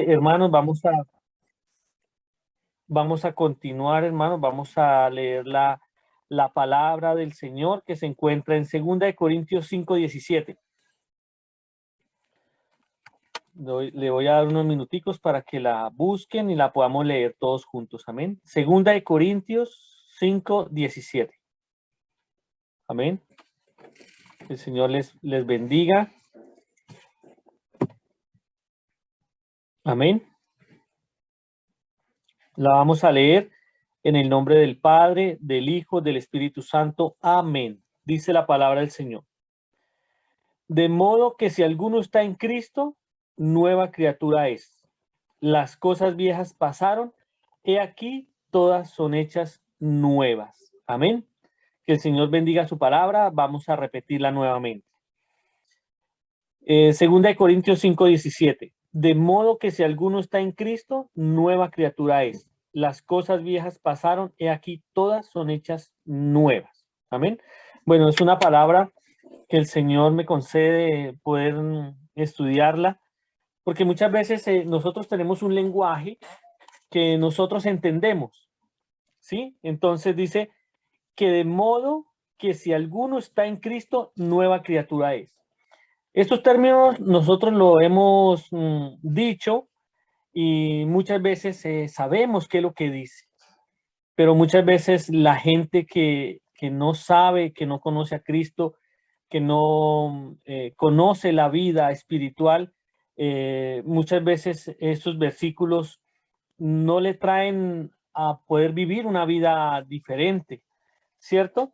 hermanos, vamos a continuar, hermanos, vamos a leer la palabra del Señor que se encuentra en 2 Corintios 5:17. Le voy a dar unos minuticos para que la busquen y la podamos leer todos juntos. Amén. 2 Corintios 5:17. Amén. El Señor les bendiga. Amén. La vamos a leer en el nombre del Padre, del Hijo, del Espíritu Santo. Amén. Dice la palabra del Señor. De modo que si alguno está en Cristo, nueva criatura es. Las cosas viejas pasaron, he aquí todas son hechas nuevas. Amén. Que el Señor bendiga su palabra. Vamos a repetirla nuevamente. 2 Corintios 5:17. De modo que si alguno está en Cristo, nueva criatura es. Las cosas viejas pasaron, he aquí todas son hechas nuevas. Amén. Bueno, es una palabra que el Señor me concede poder estudiarla, porque muchas veces nosotros tenemos un lenguaje que nosotros entendemos, ¿sí? Entonces dice que de modo que si alguno está en Cristo, nueva criatura es. Estos términos nosotros lo hemos dicho y muchas veces sabemos qué es lo que dice, pero muchas veces la gente que no sabe, que no conoce a Cristo, que no conoce la vida espiritual, muchas veces estos versículos no le traen a poder vivir una vida diferente, ¿cierto?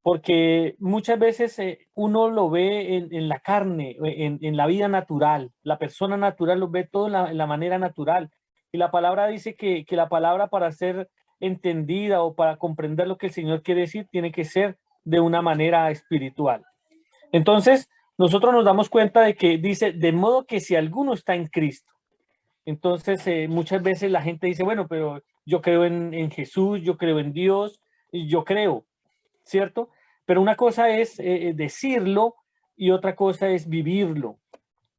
Porque muchas veces uno lo ve en la carne, en la vida natural. La persona natural lo ve todo en la manera natural. Y la palabra dice que la palabra para ser entendida o para comprender lo que el Señor quiere decir tiene que ser de una manera espiritual. Entonces, nosotros nos damos cuenta de que dice, de modo que si alguno está en Cristo. Entonces, muchas veces la gente dice, bueno, pero yo creo en Jesús, yo creo en Dios, y yo creo, ¿cierto? Pero una cosa es decirlo y otra cosa es vivirlo.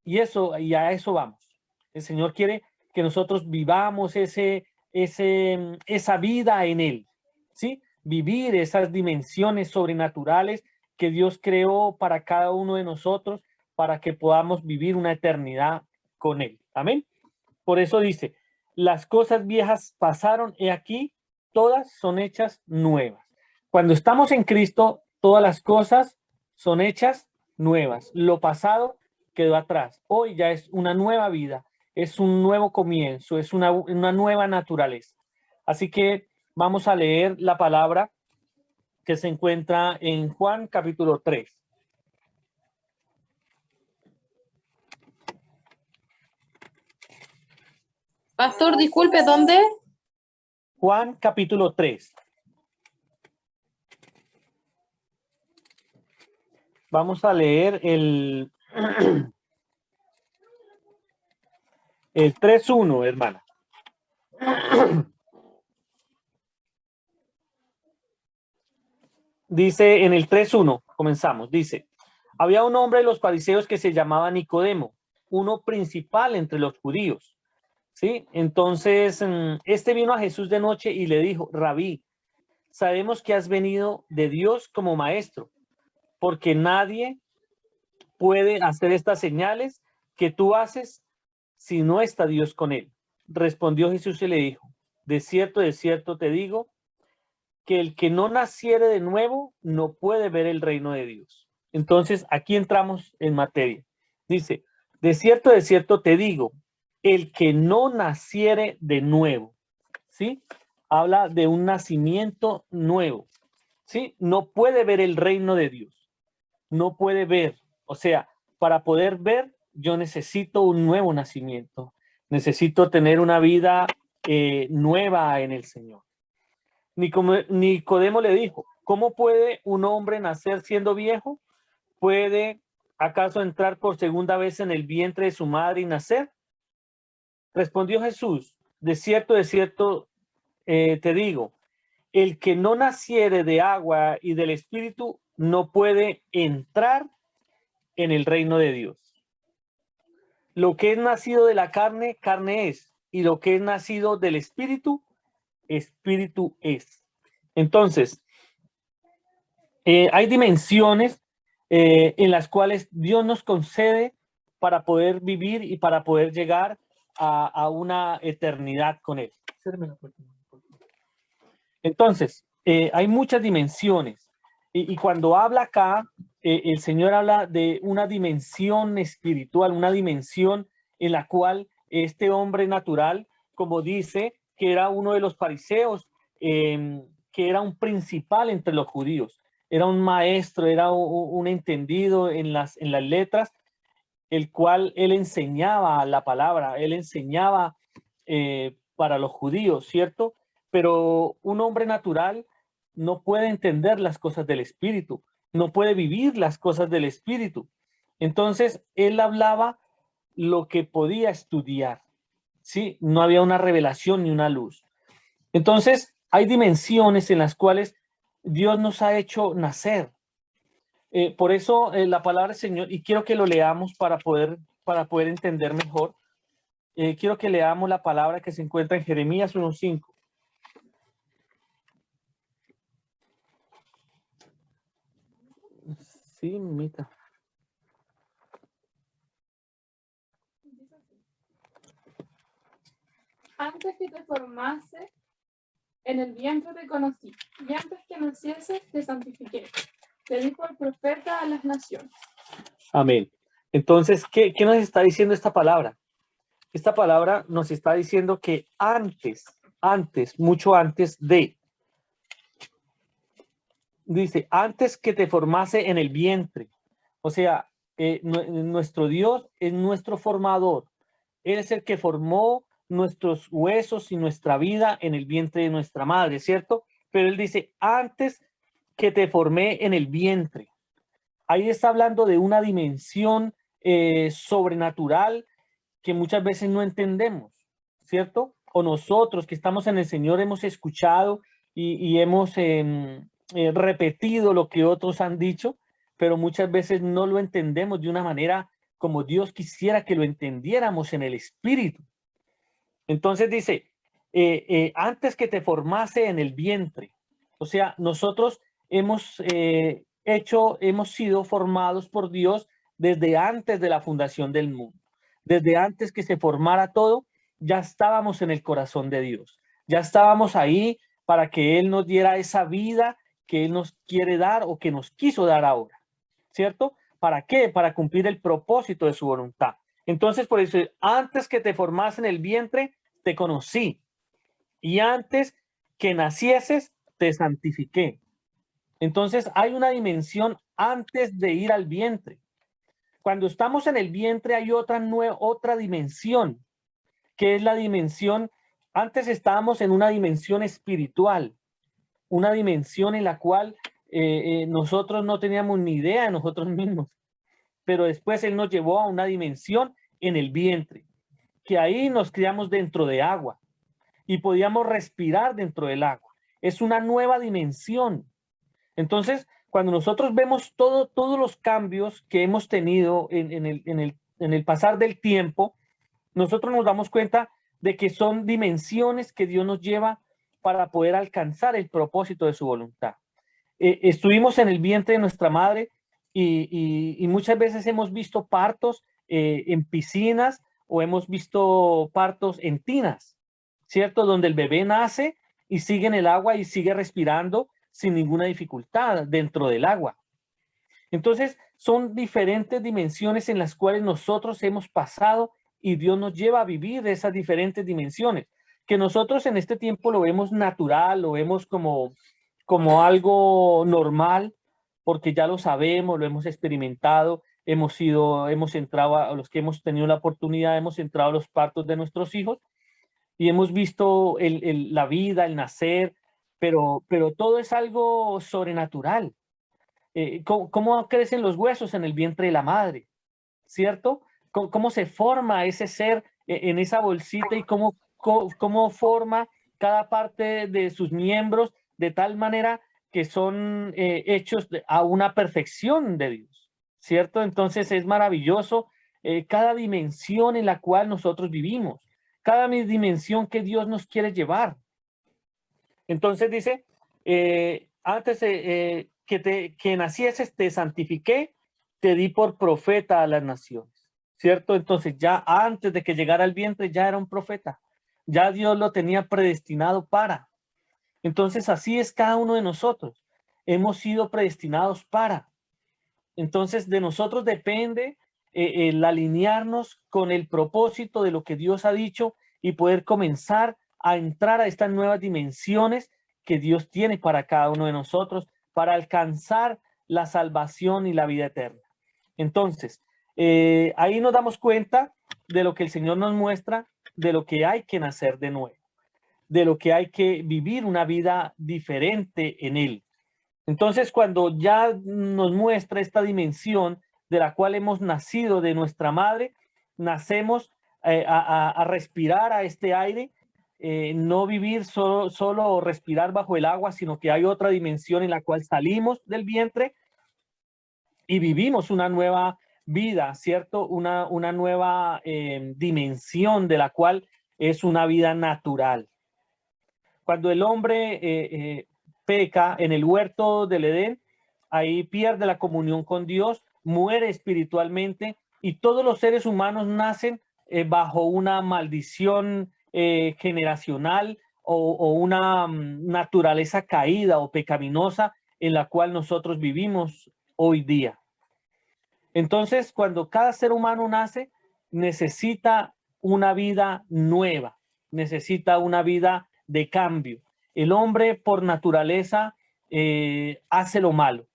Y a eso vamos. El Señor quiere que nosotros vivamos esa vida en Él, ¿sí? Vivir esas dimensiones sobrenaturales que Dios creó para cada uno de nosotros, para que podamos vivir una eternidad con Él. Amén. Por eso dice, las cosas viejas pasaron, he aquí, todas son hechas nuevas. Cuando estamos en Cristo, todas las cosas son hechas nuevas. Lo pasado quedó atrás. Hoy ya es una nueva vida, es un nuevo comienzo, es una nueva naturaleza. Así que vamos a leer la palabra que se encuentra en Juan capítulo 3. Pastor, disculpe, ¿dónde? Juan capítulo 3. Vamos a leer el 3:1, hermana. Dice en el 3:1, comenzamos, dice, había un hombre de los fariseos que se llamaba Nicodemo, uno principal entre los judíos, ¿sí? Entonces, este vino a Jesús de noche y le dijo, Rabí, sabemos que has venido de Dios como maestro, porque nadie puede hacer estas señales que tú haces si no está Dios con él. Respondió Jesús y le dijo, de cierto te digo, que el que no naciere de nuevo no puede ver el reino de Dios. Entonces, aquí entramos en materia. Dice, de cierto te digo, el que no naciere de nuevo, ¿sí? Habla de un nacimiento nuevo, ¿sí? No puede ver el reino de Dios, no puede ver. O sea, para poder ver, yo necesito un nuevo nacimiento, necesito tener una vida nueva en el Señor. Nicodemo le dijo, ¿cómo puede un hombre nacer siendo viejo? ¿Puede acaso entrar por segunda vez en el vientre de su madre y nacer? Respondió Jesús, de cierto, te digo, el que no naciere de agua y del Espíritu no puede entrar en el reino de Dios. lo que es nacido de la carne, carne es, y lo que es nacido del espíritu, espíritu es. Entonces, hay dimensiones en las cuales Dios nos concede para poder vivir y para poder llegar a una eternidad con Él. Entonces, hay muchas dimensiones. Y cuando habla acá, el Señor habla de una dimensión espiritual, una dimensión en la cual este hombre natural, como dice, que era uno de los fariseos, que era un principal entre los judíos, era un maestro, era un entendido en las letras, el cual él enseñaba la palabra, él enseñaba para los judíos, ¿cierto? Pero un hombre natural no puede entender las cosas del espíritu, no puede vivir las cosas del espíritu. Entonces, él hablaba lo que podía estudiar, ¿sí? No había una revelación ni una luz. Entonces, hay dimensiones en las cuales Dios nos ha hecho nacer. Por eso la palabra del Señor, y quiero que lo leamos para poder entender mejor. Quiero que leamos la palabra que se encuentra en Jeremías 1:5. Sí, mita. Antes que te formase en el vientre te conocí, y antes que nacieses te santifiqué. Le dijo el profeta a las naciones. Amén. Entonces, ¿qué nos está diciendo esta palabra? Esta palabra nos está diciendo que mucho antes de, dice, antes que te formase en el vientre. O sea, nuestro Dios es nuestro formador. Él es el que formó nuestros huesos y nuestra vida en el vientre de nuestra madre, ¿cierto? Pero él dice, antes que te formé en el vientre. Ahí está hablando de una dimensión sobrenatural que muchas veces no entendemos, ¿cierto? O nosotros que estamos en el Señor hemos escuchado y hemos repetido lo que otros han dicho, pero muchas veces no lo entendemos de una manera como Dios quisiera que lo entendiéramos en el Espíritu. Entonces dice, antes que te formase en el vientre, o sea, nosotros hemos hemos sido formados por Dios desde antes de la fundación del mundo. Desde antes que se formara todo, ya estábamos en el corazón de Dios. Ya estábamos ahí para que Él nos diera esa vida que Él nos quiere dar o que nos quiso dar ahora, ¿cierto? ¿Para qué? Para cumplir el propósito de su voluntad. Entonces, por eso, antes que te formase en el vientre, te conocí. Y antes que nacieses, te santifiqué. Entonces, hay una dimensión antes de ir al vientre. Cuando estamos en el vientre, hay otra dimensión, que es la dimensión, antes estábamos en una dimensión espiritual, una dimensión en la cual nosotros no teníamos ni idea de nosotros mismos, pero después Él nos llevó a una dimensión en el vientre, que ahí nos criamos dentro de agua y podíamos respirar dentro del agua. Es una nueva dimensión. Entonces, cuando nosotros vemos todos los cambios que hemos tenido en el pasar del tiempo, nosotros nos damos cuenta de que son dimensiones que Dios nos lleva para poder alcanzar el propósito de su voluntad. Estuvimos en el vientre de nuestra madre y muchas veces hemos visto partos en piscinas o hemos visto partos en tinas, ¿cierto? Donde el bebé nace y sigue en el agua y sigue respirando sin ninguna dificultad dentro del agua. Entonces, son diferentes dimensiones en las cuales nosotros hemos pasado y Dios nos lleva a vivir esas diferentes dimensiones, que nosotros en este tiempo lo vemos natural, lo vemos como algo normal, porque ya lo sabemos, lo hemos experimentado, hemos entrado a los que hemos tenido la oportunidad, hemos entrado a los partos de nuestros hijos y hemos visto la vida, el nacer, pero todo es algo sobrenatural. ¿Cómo crecen los huesos en el vientre de la madre? ¿Cierto? ¿Cómo se forma ese ser en esa bolsita y cómo forma cada parte de sus miembros de tal manera que son hechos a una perfección de Dios? ¿Cierto? Entonces es maravilloso cada dimensión en la cual nosotros vivimos, cada dimensión que Dios nos quiere llevar. Entonces dice, antes que nacieses te santifiqué, te di por profeta a las naciones, ¿cierto? Entonces ya antes de que llegara al vientre ya era un profeta, ya Dios lo tenía predestinado para. Entonces así es cada uno de nosotros, hemos sido predestinados para. Entonces de nosotros depende el alinearnos con el propósito de lo que Dios ha dicho y poder comenzar a entrar a estas nuevas dimensiones que Dios tiene para cada uno de nosotros para alcanzar la salvación y la vida eterna. Entonces, ahí nos damos cuenta de lo que el Señor nos muestra, de lo que hay que nacer de nuevo, de lo que hay que vivir una vida diferente en Él. Entonces, cuando ya nos muestra esta dimensión de la cual hemos nacido de nuestra madre, nacemos a respirar a este aire, no vivir solo respirar bajo el agua, sino que hay otra dimensión en la cual salimos del vientre y vivimos una nueva vida, ¿cierto? Una nueva dimensión de la cual es una vida natural. Cuando el hombre peca en el huerto del Edén, ahí pierde la comunión con Dios, muere espiritualmente y todos los seres humanos nacen bajo una maldición generacional o una naturaleza caída o pecaminosa en la cual nosotros vivimos hoy día. Entonces, cuando cada ser humano nace, necesita una vida nueva, necesita una vida de cambio. El hombre por naturaleza hace lo malo,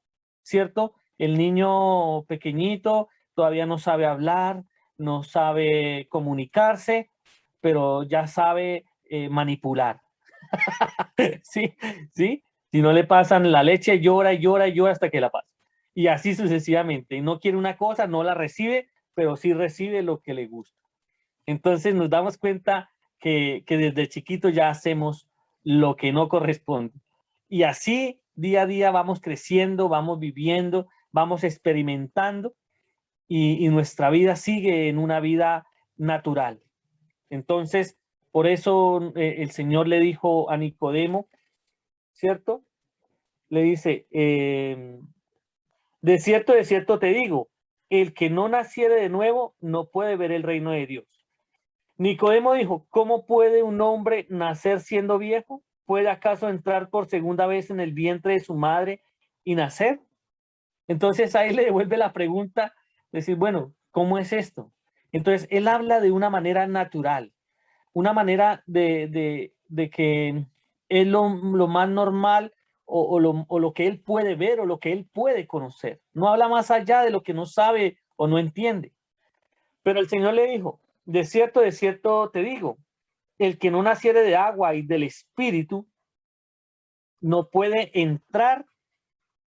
¿cierto? El niño pequeñito todavía no sabe hablar, no sabe comunicarse, pero ya sabe manipular. ¿Sí? ¿Sí? Si no le pasan la leche, llora, llora, llora hasta que la pasa. Y así sucesivamente. No quiere una cosa, no la recibe, pero sí recibe lo que le gusta. Entonces nos damos cuenta que desde chiquito ya hacemos lo que no corresponde. Y así día a día vamos creciendo, vamos viviendo, vamos experimentando y nuestra vida sigue en una vida natural. Entonces, por eso el Señor le dijo a Nicodemo, ¿cierto? Le dice, de cierto te digo, el que no naciere de nuevo no puede ver el reino de Dios. Nicodemo dijo, ¿cómo puede un hombre nacer siendo viejo? ¿Puede acaso entrar por segunda vez en el vientre de su madre y nacer? Entonces ahí le devuelve la pregunta, decir, bueno, ¿cómo es esto? Entonces él habla de una manera natural, una manera de que es lo más normal o lo que él puede ver o lo que él puede conocer. No habla más allá de lo que no sabe o no entiende. Pero el Señor le dijo, de cierto te digo, el que no naciere de agua y del Espíritu no puede entrar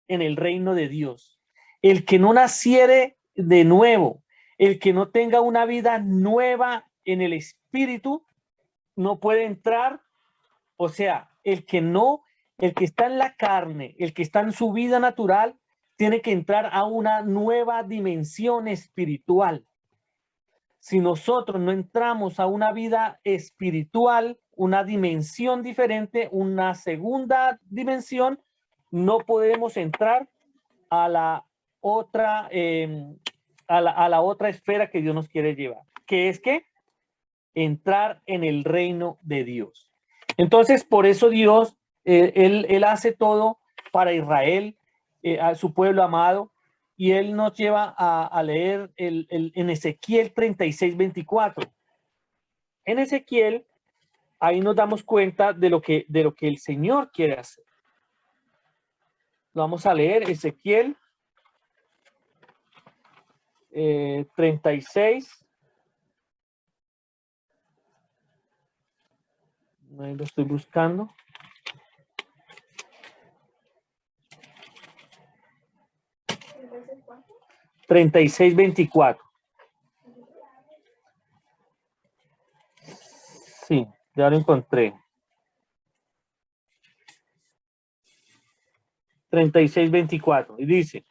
en el reino de Dios. El que no naciere de nuevo, el que no tenga una vida nueva en el Espíritu, no puede entrar. O sea, el que está en la carne, el que está en su vida natural, tiene que entrar a una nueva dimensión espiritual. Si nosotros no entramos a una vida espiritual, una dimensión diferente, una segunda dimensión, no podemos entrar a la otra, a la otra esfera que Dios nos quiere llevar, que es que entrar en el reino de Dios. Entonces, por eso Dios, él hace todo para Israel, a su pueblo amado, y Él nos lleva a leer en Ezequiel 36:24. En Ezequiel, ahí nos damos cuenta de lo que el Señor quiere hacer. Lo vamos a leer, Ezequiel 36. Ahí lo estoy buscando. ¿cuánto? 36:24. Sí, ya lo encontré. 36:24. Y dice,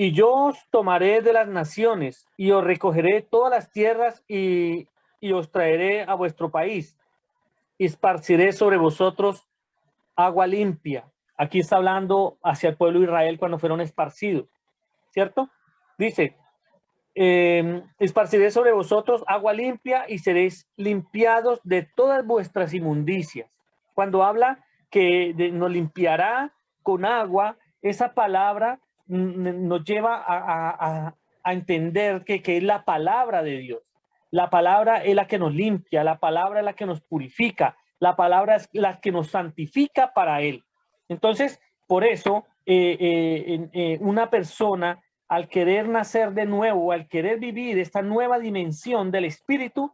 Y yo os tomaré de las naciones y os recogeré todas las tierras y os traeré a vuestro país. Y esparciré sobre vosotros agua limpia. Aquí está hablando hacia el pueblo de Israel cuando fueron esparcidos, ¿cierto? Dice, esparciré sobre vosotros agua limpia y seréis limpiados de todas vuestras inmundicias. Cuando habla que nos limpiará con agua, esa palabra nos lleva a entender que es la palabra de Dios. La palabra es la que nos limpia, la palabra es la que nos purifica, la palabra es la que nos santifica para Él. Entonces, por eso, una persona al querer nacer de nuevo, al querer vivir esta nueva dimensión del Espíritu,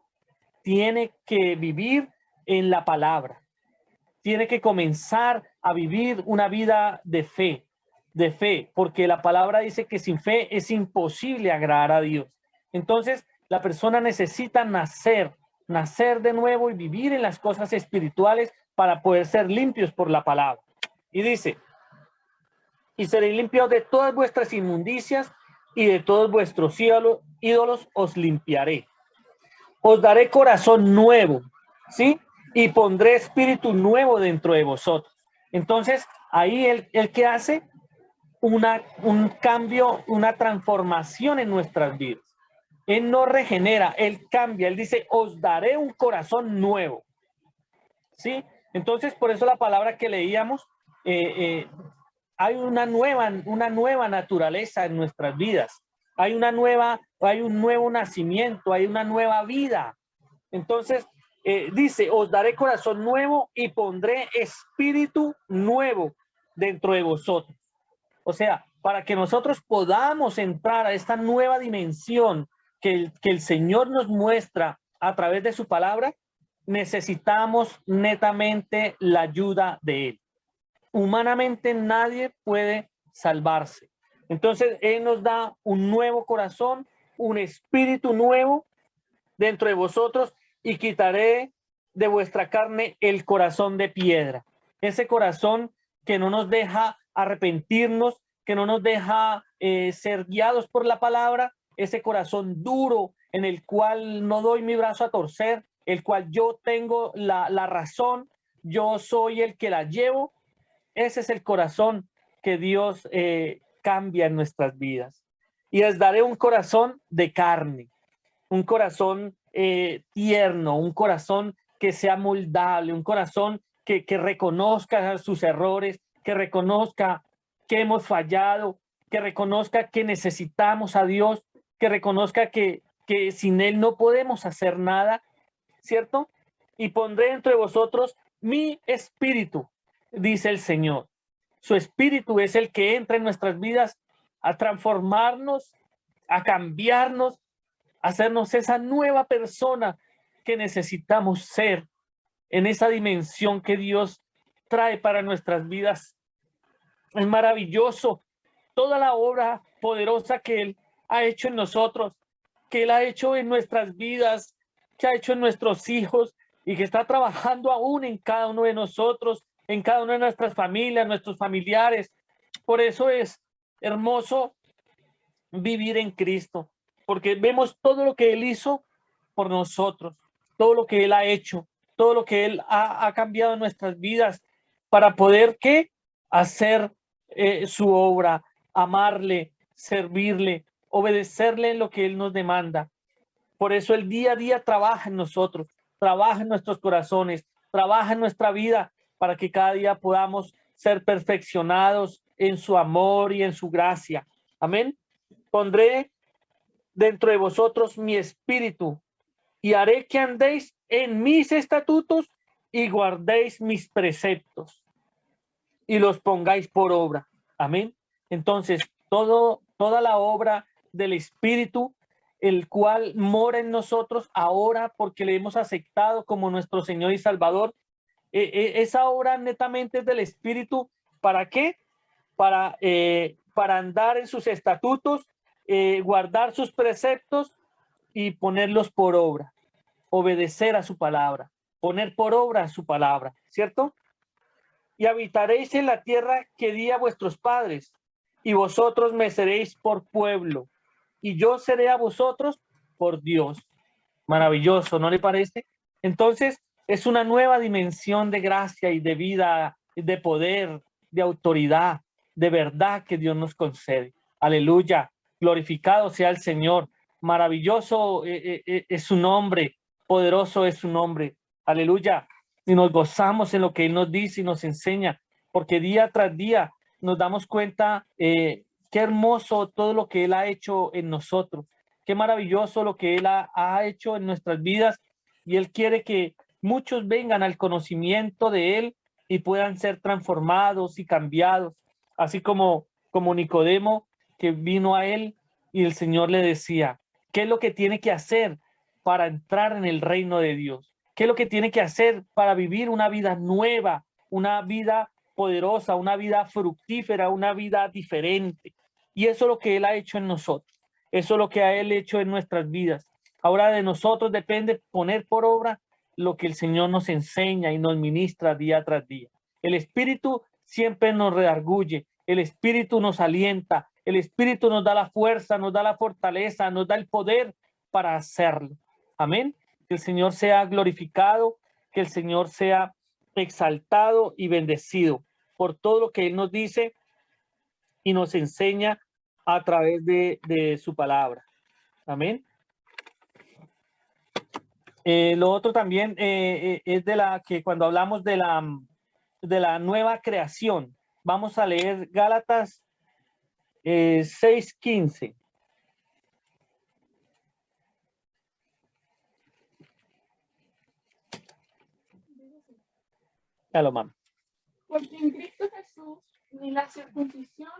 tiene que vivir en la palabra. Tiene que comenzar a vivir una vida de fe, porque la palabra dice que sin fe es imposible agradar a Dios. Entonces, la persona necesita nacer de nuevo y vivir en las cosas espirituales para poder ser limpios por la palabra. Y dice, y seréis limpiados de todas vuestras inmundicias y de todos vuestros ídolos os limpiaré. Os daré corazón nuevo, ¿sí? Y pondré espíritu nuevo dentro de vosotros. Entonces, ahí el que hace un cambio, una transformación en nuestras vidas. Él no regenera, Él cambia. Él dice, os daré un corazón nuevo, ¿sí? Entonces, por eso la palabra que leíamos, hay una nueva naturaleza en nuestras vidas. Hay un nuevo nacimiento, hay una nueva vida. Entonces, dice, os daré corazón nuevo y pondré espíritu nuevo dentro de vosotros. O sea, para que nosotros podamos entrar a esta nueva dimensión que el Señor nos muestra a través de su palabra, necesitamos netamente la ayuda de Él. Humanamente nadie puede salvarse. Entonces, Él nos da un nuevo corazón, un espíritu nuevo dentro de vosotros y quitaré de vuestra carne el corazón de piedra. Ese corazón que no nos deja arrepentirnos, que no nos deja ser guiados por la palabra, ese corazón duro en el cual no doy mi brazo a torcer, el cual yo tengo la razón, yo soy el que la llevo. Ese es el corazón que Dios cambia en nuestras vidas. Y les daré un corazón de carne, un corazón tierno, un corazón que sea moldable, un corazón que reconozca sus errores, que reconozca que hemos fallado, que reconozca que necesitamos a Dios, que reconozca que sin Él no podemos hacer nada, ¿cierto? Y pondré entre vosotros mi espíritu, dice el Señor. Su espíritu es el que entra en nuestras vidas a transformarnos, a cambiarnos, a hacernos esa nueva persona que necesitamos ser en esa dimensión que Dios trae para nuestras vidas. Es maravilloso toda la obra poderosa que Él ha hecho en nosotros, que Él ha hecho en nuestras vidas, que ha hecho en nuestros hijos y que está trabajando aún en cada uno de nosotros, en cada una de nuestras familias, nuestros familiares. Por eso es hermoso vivir en Cristo, porque vemos todo lo que Él hizo por nosotros, todo lo que Él ha hecho, todo lo que Él ha cambiado en nuestras vidas para poder ¿qué? Hacer su obra, amarle, servirle, obedecerle en lo que Él nos demanda. Por eso el día a día trabaja en nosotros, trabaja en nuestros corazones, trabaja en nuestra vida para que cada día podamos ser perfeccionados en su amor y en su gracia. Amén. Pondré dentro de vosotros mi espíritu y haré que andéis en mis estatutos y guardéis mis preceptos y los pongáis por obra. Amén. Entonces, toda la obra del Espíritu, el cual mora en nosotros ahora porque le hemos aceptado como nuestro Señor y Salvador, esa obra netamente es del Espíritu. ¿Para qué? Para andar en sus estatutos, guardar sus preceptos y ponerlos por obra, obedecer a su palabra, poner por obra su palabra, ¿cierto? Y habitaréis en la tierra que di a vuestros padres, y vosotros me seréis por pueblo, y yo seré a vosotros por Dios. Maravilloso, ¿no le parece? Entonces, es una nueva dimensión de gracia y de vida, de poder, de autoridad, de verdad que Dios nos concede. Aleluya, glorificado sea el Señor. Maravilloso es su nombre, poderoso es su nombre. Aleluya. Y nos gozamos en lo que Él nos dice y nos enseña, porque día tras día nos damos cuenta qué hermoso todo lo que Él ha hecho en nosotros. Qué maravilloso lo que Él ha hecho en nuestras vidas, y Él quiere que muchos vengan al conocimiento de Él y puedan ser transformados y cambiados, así como Nicodemo, que vino a Él y el Señor le decía, ¿qué es lo que tiene que hacer para entrar en el reino de Dios? ¿Qué es lo que tiene que hacer para vivir una vida nueva, una vida poderosa, una vida fructífera, una vida diferente? Y eso es lo que Él ha hecho en nosotros. Eso es lo que a Él ha hecho en nuestras vidas. Ahora de nosotros depende poner por obra lo que el Señor nos enseña y nos ministra día tras día. El Espíritu siempre nos redarguye, el Espíritu nos alienta, el Espíritu nos da la fuerza, nos da la fortaleza, nos da el poder para hacerlo. Amén. Que el Señor sea glorificado, que el Señor sea exaltado y bendecido por todo lo que Él nos dice y nos enseña a través de su palabra. Amén. Lo otro también es de la que cuando hablamos de la nueva creación, vamos a leer Gálatas 6:15. Ya lo mando. Porque en Cristo Jesús ni la circuncisión,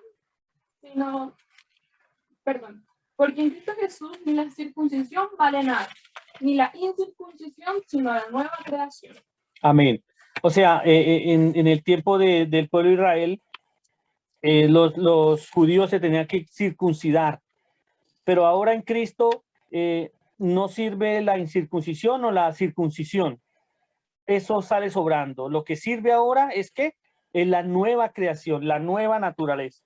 porque en Cristo Jesús ni la circuncisión vale nada, ni la incircuncisión, sino la nueva creación. Amén. O sea, en el tiempo del pueblo de Israel, los judíos se tenían que circuncidar, pero ahora en Cristo no sirve la incircuncisión o la circuncisión. Eso sale sobrando. Lo que sirve ahora es la nueva creación, la nueva naturaleza,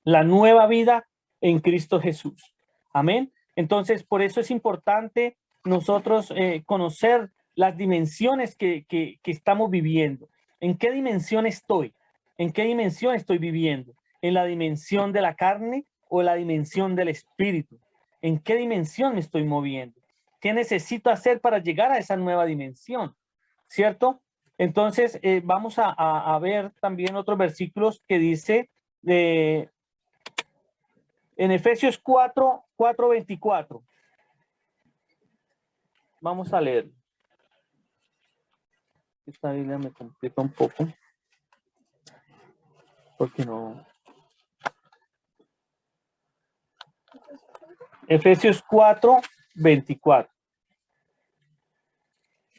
la nueva vida en Cristo Jesús. Amén. Entonces, por eso es importante nosotros conocer las dimensiones que estamos viviendo. ¿En qué dimensión estoy? ¿En qué dimensión estoy viviendo? ¿En la dimensión de la carne o en la dimensión del espíritu? ¿En qué dimensión me estoy moviendo? ¿Qué necesito hacer para llegar a esa nueva dimensión? ¿Cierto? Entonces, vamos a ver también otros versículos que dice en Efesios 4:24. Vamos a leer. Esta Biblia me complica un poco. Porque no. Efesios 4:24.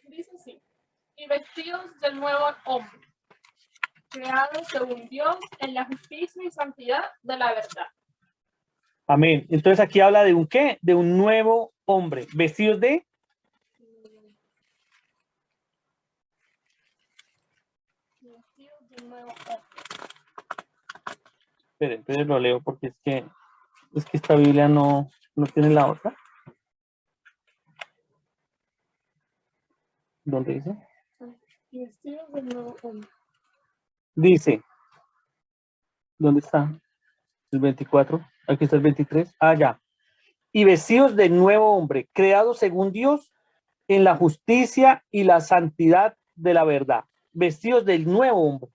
Dice así: y vestidos del nuevo hombre, creados según Dios en la justicia y santidad de la verdad. Amén. Entonces aquí habla de un ¿qué? De un nuevo hombre, vestidos de Vestidos del nuevo hombre. Esperen, lo leo porque es que esta Biblia no tiene la otra. ¿Dónde dice? Y vestidos del nuevo hombre. Dice, ¿dónde está? El 24. Aquí está el 23. Ah, ya. Y vestidos de nuevo hombre, creado según Dios en la justicia y la santidad de la verdad. Vestidos del nuevo hombre,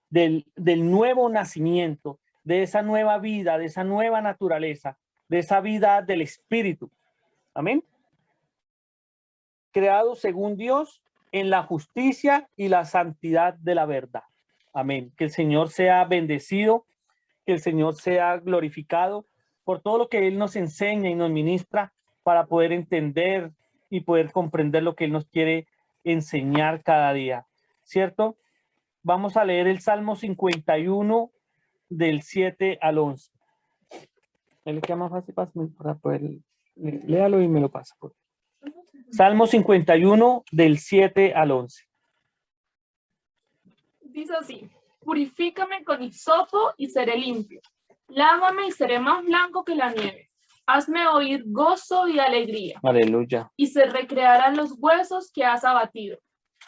del nuevo nacimiento, de esa nueva vida, de esa nueva naturaleza, de esa vida del Espíritu. Amén. Creado según Dios en la justicia y la santidad de la verdad. Amén. Que el Señor sea bendecido, que el Señor sea glorificado por todo lo que Él nos enseña y nos ministra para poder entender y poder comprender lo que Él nos quiere enseñar cada día. ¿Cierto? Vamos a leer el Salmo 51 del 7 al 11. ¿Él le queda más fácil para poder? Léalo y me lo pasa. Por favor. Salmo 51 del 7 al 11. Dice así: purifícame con hisopo y seré limpio. Lávame y seré más blanco que la nieve. Hazme oír gozo y alegría, Aleluya. y se recrearán los huesos que has abatido.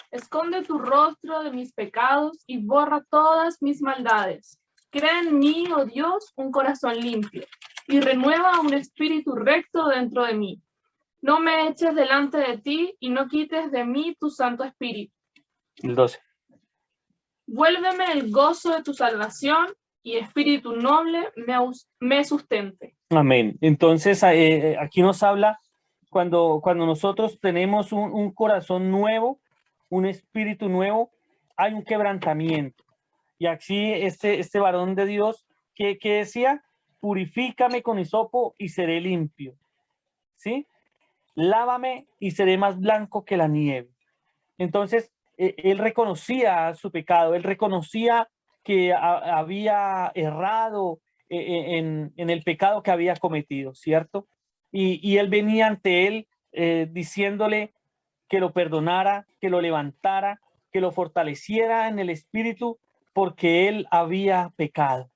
Esconde tu rostro de mis pecados y borra todas mis maldades. Crea en mí, oh Dios, un corazón limpio, y renueva un espíritu recto dentro de mí. No me eches delante de ti y no quites de mí tu Santo Espíritu. El 12. Vuélveme el gozo de tu salvación y espíritu noble me sustente. Amén. Entonces, aquí nos habla cuando nosotros tenemos un corazón nuevo, un espíritu nuevo, hay un quebrantamiento. Y aquí este varón de Dios que decía, purifícame con hisopo y seré limpio. ¿Sí? Lávame y seré más blanco que la nieve. Entonces, él reconocía su pecado, él reconocía que había errado en el pecado que había cometido, ¿cierto? Y él venía ante él diciéndole que lo perdonara, que lo levantara, que lo fortaleciera en el espíritu, porque él había pecado.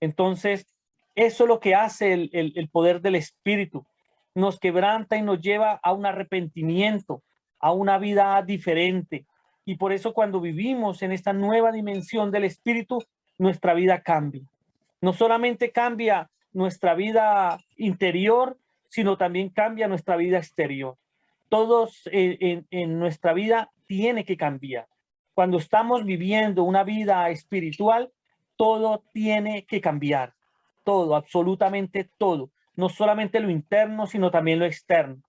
Entonces, eso es lo que hace el poder del espíritu. Nos quebranta y nos lleva a un arrepentimiento, a una vida diferente. Y por eso cuando vivimos en esta nueva dimensión del espíritu, nuestra vida cambia. No solamente cambia nuestra vida interior, sino también cambia nuestra vida exterior. Todos en nuestra vida tiene que cambiar. Cuando estamos viviendo una vida espiritual, todo tiene que cambiar. Todo, absolutamente todo. No solamente lo interno, sino también lo externo.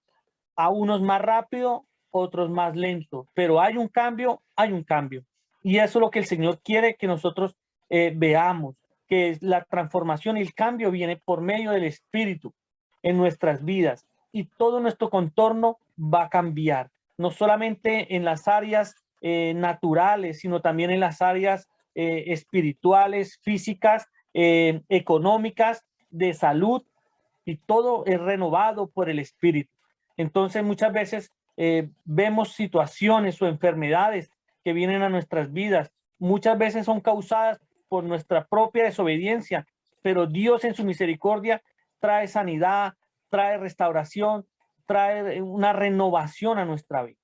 A unos más rápido, otros más lento, pero hay un cambio, hay un cambio. Y eso es lo que el Señor quiere que nosotros veamos, que la transformación y el cambio viene por medio del Espíritu en nuestras vidas y todo nuestro contorno va a cambiar, no solamente en las áreas naturales, sino también en las áreas espirituales, físicas, económicas, de salud, y todo es renovado por el Espíritu. Entonces muchas veces vemos situaciones o enfermedades que vienen a nuestras vidas. Muchas veces son causadas por nuestra propia desobediencia, pero Dios en su misericordia trae sanidad, trae restauración, trae una renovación a nuestra vida.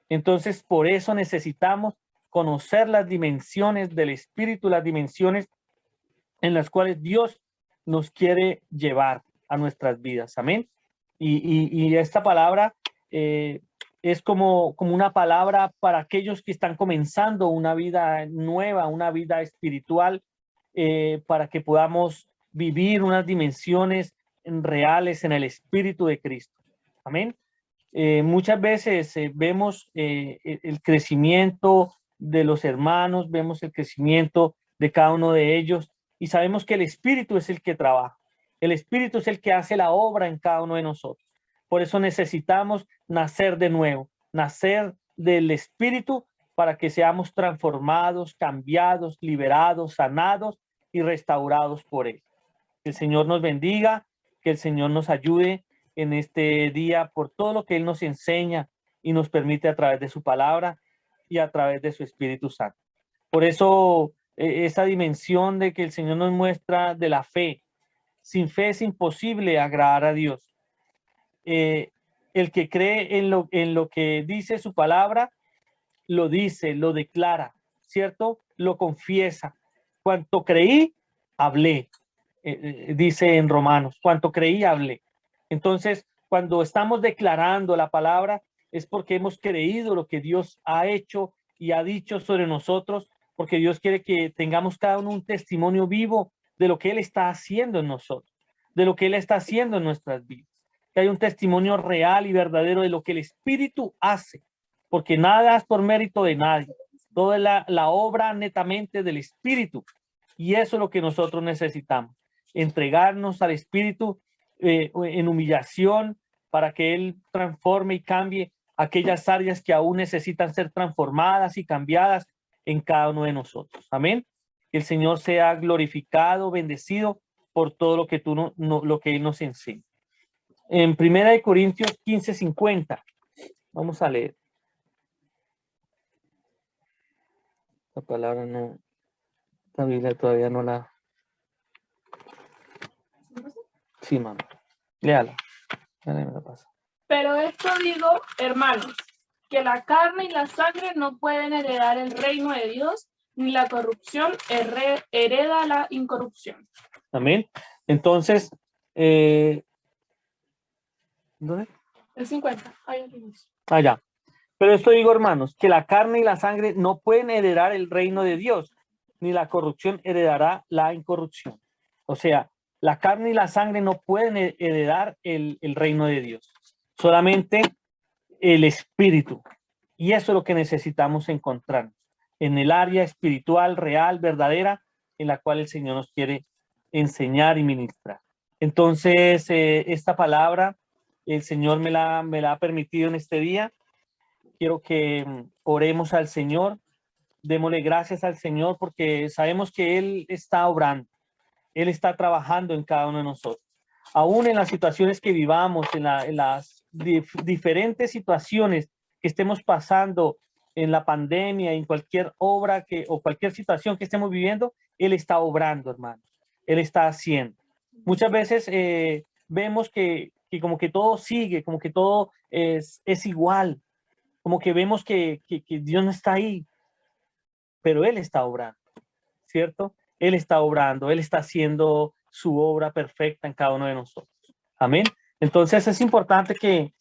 Entonces, por eso necesitamos conocer las dimensiones del Espíritu, las dimensiones en las cuales Dios nos quiere llevar a nuestras vidas. Amén. Y esta palabra es como una palabra para aquellos que están comenzando una vida nueva, una vida espiritual, para que podamos vivir unas dimensiones reales en el Espíritu de Cristo. Amén. Muchas veces vemos el crecimiento de los hermanos, vemos el crecimiento de cada uno de ellos y sabemos que el Espíritu es el que trabaja. El Espíritu es el que hace la obra en cada uno de nosotros. Por eso necesitamos nacer de nuevo, nacer del Espíritu para que seamos transformados, cambiados, liberados, sanados y restaurados por Él. Que el Señor nos bendiga, que el Señor nos ayude en este día por todo lo que Él nos enseña y nos permite a través de su palabra y a través de su Espíritu Santo. Por eso esa dimensión de que el Señor nos muestra de la fe. Sin fe es imposible agradar a Dios. El que cree en lo que dice su palabra, lo dice, lo declara, ¿cierto? Lo confiesa. Cuanto creí, hablé, dice en Romanos, cuanto creí, hablé. Entonces, cuando estamos declarando la palabra, es porque hemos creído lo que Dios ha hecho y ha dicho sobre nosotros, porque Dios quiere que tengamos cada uno un testimonio vivo de lo que Él está haciendo en nosotros, de lo que Él está haciendo en nuestras vidas. Que hay un testimonio real y verdadero de lo que el Espíritu hace, porque nada es por mérito de nadie. Toda la obra netamente del Espíritu. Y eso es lo que nosotros necesitamos. Entregarnos al Espíritu en humillación para que Él transforme y cambie aquellas áreas que aún necesitan ser transformadas y cambiadas en cada uno de nosotros. Amén. Que el Señor sea glorificado, bendecido por todo lo que lo que Él nos enseña. En 1 Corintios 15:50, vamos a leer. La palabra no, la Biblia todavía no la... Sí, mamá. Léala. Me la pasa. Pero esto digo, hermanos, que la carne y la sangre no pueden heredar el reino de Dios, ni la corrupción hereda la incorrupción. Amén. Entonces, ¿dónde? El 50. Ahí lo dice. Allá. Pero esto digo, hermanos, que la carne y la sangre no pueden heredar el reino de Dios, ni la corrupción heredará la incorrupción. O sea, la carne y la sangre no pueden heredar el reino de Dios, solamente el espíritu. Y eso es lo que necesitamos encontrarnos en el área espiritual, real, verdadera, en la cual el Señor nos quiere enseñar y ministrar. Entonces, esta palabra, el Señor me la ha permitido en este día. Quiero que oremos al Señor, démosle gracias al Señor porque sabemos que Él está obrando, Él está trabajando en cada uno de nosotros. Aún en las situaciones que vivamos, en las diferentes situaciones que estemos pasando en la pandemia, en cualquier obra o cualquier situación que estemos viviendo, Él está obrando, hermano. Él está haciendo. Muchas veces vemos que como que todo sigue, como que todo es igual, como que vemos que Dios no está ahí, pero Él está obrando, ¿cierto? Él está obrando, Él está haciendo su obra perfecta en cada uno de nosotros. Amén. Entonces es importante que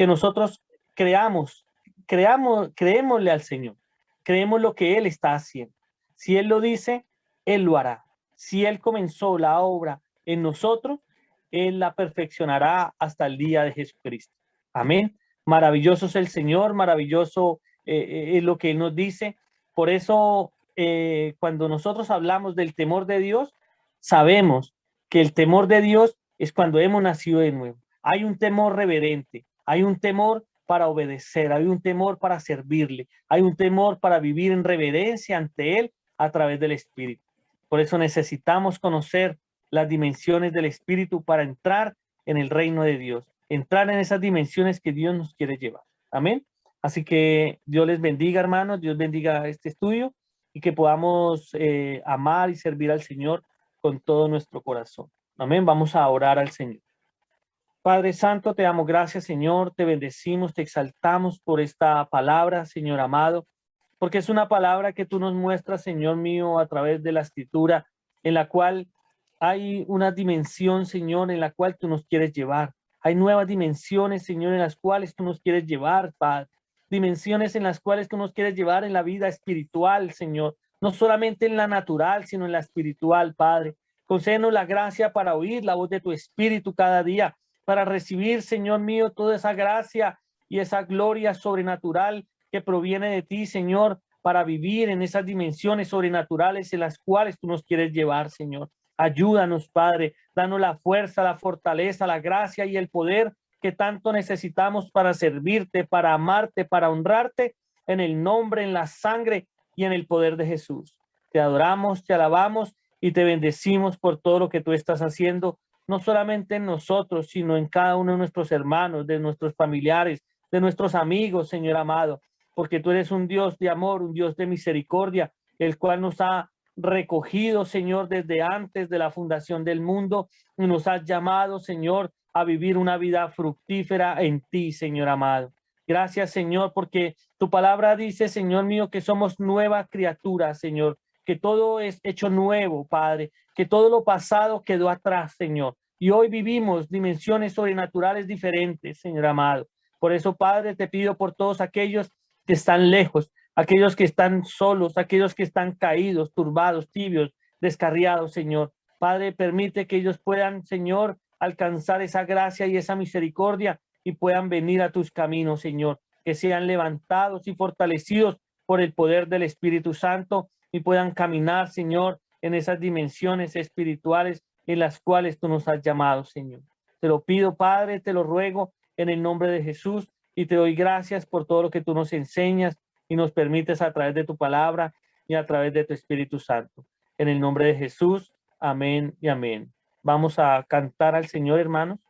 nosotros creémosle al Señor, creemos lo que Él está haciendo. Si Él lo dice, Él lo hará. Si Él comenzó la obra en nosotros, Él la perfeccionará hasta el día de Jesucristo. Amén. Maravilloso es el Señor, maravilloso es lo que Él nos dice. Por eso, cuando nosotros hablamos del temor de Dios, sabemos que el temor de Dios es cuando hemos nacido de nuevo. Hay un temor reverente, hay un temor para obedecer, hay un temor para servirle, hay un temor para vivir en reverencia ante Él a través del Espíritu. Por eso necesitamos conocer las dimensiones del Espíritu para entrar en el reino de Dios, entrar en esas dimensiones que Dios nos quiere llevar. Amén. Así que Dios les bendiga, hermanos, Dios bendiga este estudio y que podamos amar y servir al Señor con todo nuestro corazón. Amén. Vamos a orar al Señor. Padre Santo, te damos gracias, Señor, te bendecimos, te exaltamos por esta palabra, Señor amado, porque es una palabra que tú nos muestras, Señor mío, a través de la Escritura, en la cual hay una dimensión, Señor, en la cual tú nos quieres llevar. Hay nuevas dimensiones, Señor, en las cuales tú nos quieres llevar, Padre. Dimensiones en las cuales tú nos quieres llevar en la vida espiritual, Señor. No solamente en la natural, sino en la espiritual, Padre. Concédenos la gracia para oír la voz de tu Espíritu cada día, para recibir, Señor mío, toda esa gracia y esa gloria sobrenatural que proviene de ti, Señor, para vivir en esas dimensiones sobrenaturales en las cuales tú nos quieres llevar, Señor. Ayúdanos, Padre, danos la fuerza, la fortaleza, la gracia y el poder que tanto necesitamos para servirte, para amarte, para honrarte, en el nombre, en la sangre y en el poder de Jesús. Te adoramos, te alabamos y te bendecimos por todo lo que tú estás haciendo, no solamente en nosotros, sino en cada uno de nuestros hermanos, de nuestros familiares, de nuestros amigos, Señor amado, porque tú eres un Dios de amor, un Dios de misericordia, el cual nos ha recogido, Señor, desde antes de la fundación del mundo, y nos has llamado, Señor, a vivir una vida fructífera en ti, Señor amado. Gracias, Señor, porque tu palabra dice, Señor mío, que somos nuevas criaturas, Señor, que todo es hecho nuevo, Padre, que todo lo pasado quedó atrás, Señor. Y hoy vivimos dimensiones sobrenaturales diferentes, Señor amado. Por eso, Padre, te pido por todos aquellos que están lejos, aquellos que están solos, aquellos que están caídos, turbados, tibios, descarriados, Señor. Padre, permite que ellos puedan, Señor, alcanzar esa gracia y esa misericordia y puedan venir a tus caminos, Señor. Que sean levantados y fortalecidos por el poder del Espíritu Santo y puedan caminar, Señor, en esas dimensiones espirituales en las cuales tú nos has llamado, Señor. Te lo pido, Padre, te lo ruego en el nombre de Jesús y te doy gracias por todo lo que tú nos enseñas y nos permites a través de tu palabra y a través de tu Espíritu Santo. En el nombre de Jesús, amén y amén. Vamos a cantar al Señor, hermanos.